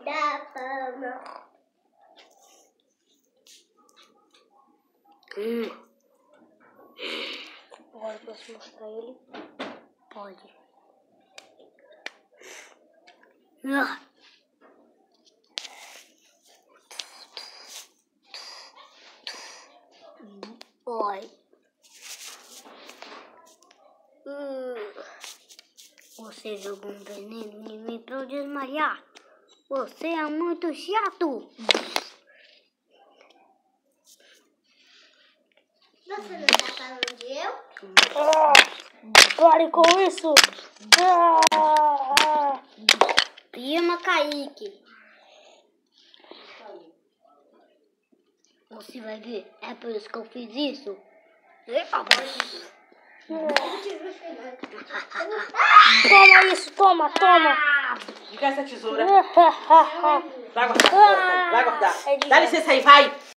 da fama. Agora posso mostrar ele? Pode. Oi. Você jogou um veneno em mim pra eu desmaiar. Você é muito chato. Você não tá falando de eu? Pare com isso! Prima Kaique. Você vai ver, é por isso que eu fiz isso. Toma isso, toma! Fica essa tesoura. Vai guardar. Vai guardar. Dá licença aí, vai!